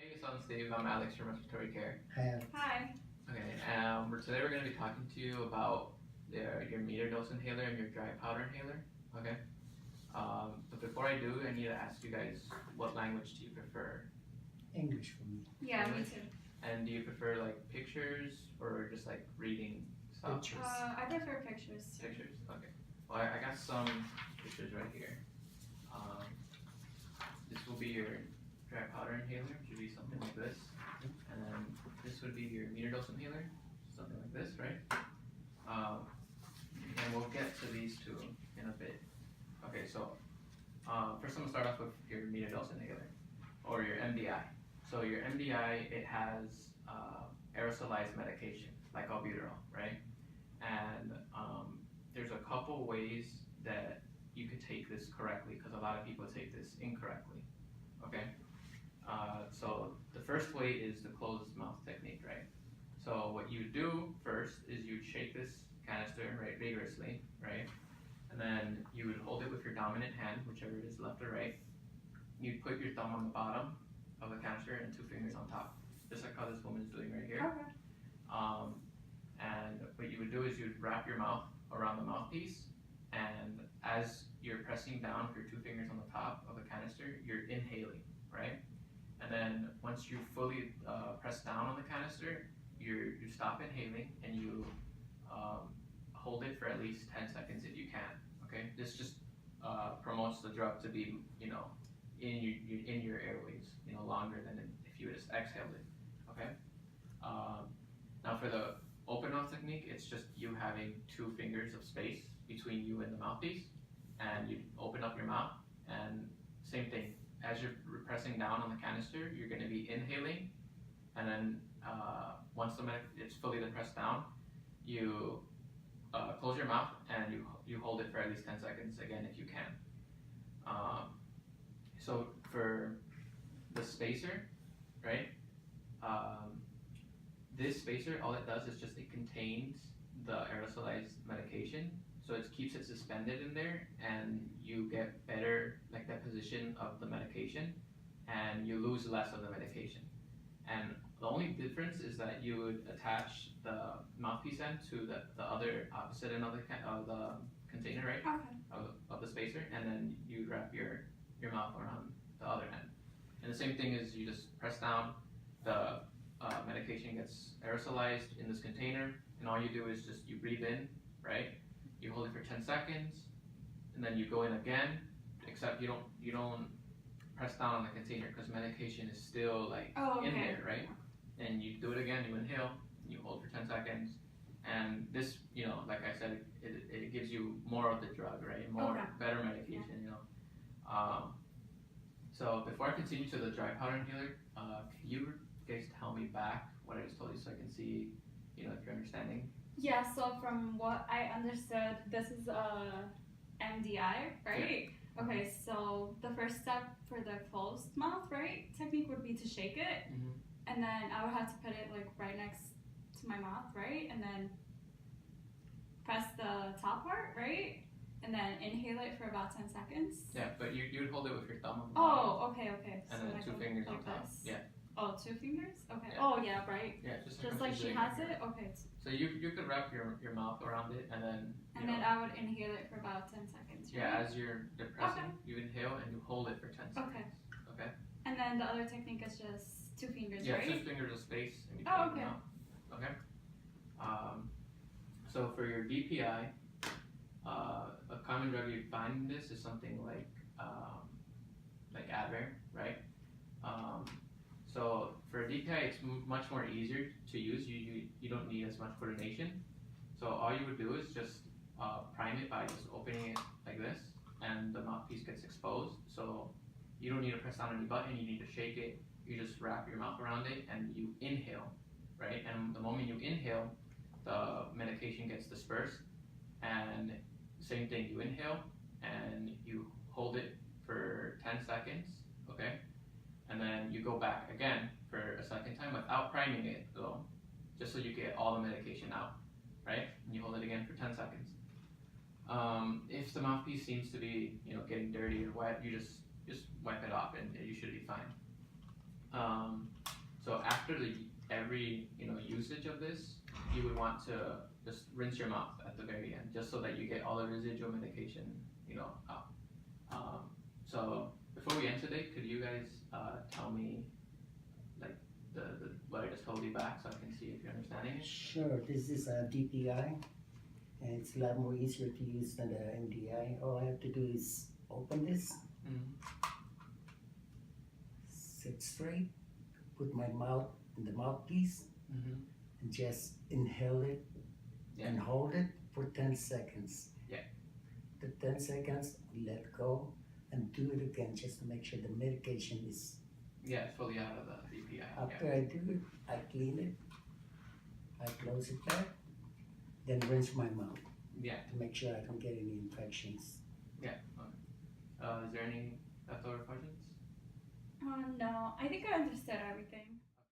Hey, so I'm Steve. I'm Alex from Respiratory Care. Hi. Okay, today we're going to be talking to you about your meter dose inhaler and your dry powder inhaler. Okay. But before I do, I need to ask you guys, what language do you prefer? English for me. Yeah, English? me too. And do you prefer like pictures or just like reading stuff? Pictures. I prefer pictures. Pictures. Okay. Well, I got some pictures right here. This will be your dry powder inhaler, which would be something like this. And then this would be your meter dose inhaler, something like this, right? And we'll get to these two in a bit. Okay, so first I'm gonna start off with your meter dose inhaler, or your MDI. So your MDI, it has aerosolized medication, like albuterol, right? And there's a couple ways that you could take this correctly, because a lot of people take this incorrectly, okay? So the first way is the closed mouth technique, right? So what you do first is you shake this canister right vigorously, right? And then you would hold it with your dominant hand, whichever is left or right. You'd put your thumb on the bottom of the canister and 2 fingers on top, just like how this woman is doing right here. Okay. And what you would do is you'd wrap your mouth around the mouthpiece, and as you're pressing down with your 2 fingers on the top of the canister, you're inhaling, right? And then once you fully press down on the canister, you stop inhaling and you hold it for at least 10 seconds if you can. Okay, this just promotes the drug to be, in your airways, longer than if you just exhaled it. Okay. Now for the open mouth technique, it's just you having 2 fingers of space between you and the mouthpiece, and you open up your mouth, and same thing. As you're pressing down on the canister, you're going to be inhaling, and then once it's fully pressed down, you close your mouth and you hold it for at least 10 seconds again if you can. So for the spacer, right? This spacer, all it does is just it contains the aerosolized medication, so it keeps it suspended in there, and you get better deposition of the medication, and you lose less of the medication. And the only difference is that you would attach the mouthpiece end to the other opposite end of the container, right? Okay. Of the spacer, and then you wrap your mouth around the other end. And the same thing is you just press down, the medication gets aerosolized in this container, and all you do is just you breathe in, right? You hold it for 10 seconds, and then you go in again, except you don't press down on the container because medication is still in there, right? And you do it again, you inhale, you hold for 10 seconds, and this, like I said, it gives you more of the drug, right? Better medication, So before I continue to the dry powder inhaler, can you guys tell me back what I just told you so I can see, if you're understanding? Yeah, so from what I understood, this is MDI, right? Yeah. Okay, so the first step for the closed mouth, right, technique would be to shake it, and then I would have to put it right next to my mouth, right, and then press the top part, right, and then inhale it for about 10 seconds. Yeah, but you would hold it with your thumb on the bottom. Oh, okay. And so then 2 fingers on top. this. Yeah. Oh, 2 fingers? Okay. Yeah. Oh, yeah, right. Yeah, Just like she has it? Okay. So you could wrap your mouth around it, and then then I would inhale it for about 10 seconds, right? Yeah, as you're depressing, you inhale and you hold it for 10 seconds. Okay. And then the other technique is just 2 fingers, yeah, right? Yeah, 2 fingers of space in between Oh, okay. the mouth. Okay. So for your DPI, a common drug you'd find in this is something like Advair, right? So for DPI, it's much more easier to use. You don't need as much coordination. So all you would do is just prime it by just opening it like this, and the mouthpiece gets exposed. So you don't need to press down any button. You need to shake it. You just wrap your mouth around it and you inhale, right? And the moment you inhale, the medication gets dispersed. And same thing, you inhale and you hold it for 10 seconds, okay? And then you go back again for a second time without priming it though, just so you get all the medication out, right? And you hold it again for 10 seconds. If the mouthpiece seems to be, getting dirty or wet, you just wipe it off and you should be fine. So after every usage of this, you would want to just rinse your mouth at the very end, just so that you get all the residual medication out. So before we end today, could you guys tell me like the what I just told you back, so I can see if you're understanding it? Sure, this is a DPI, and it's a lot more easier to use than the MDI. All I have to do is open this, sit straight, put my mouth in the mouthpiece, and just inhale it and hold it for 10 seconds. The 10 seconds, let go, and do it again just to make sure the medication is. It's fully out of the DPI. After I do it, I clean it, I close it back, then rinse my mouth. To make sure I don't get any infections. Is there any leftover questions? No, I think I understood everything.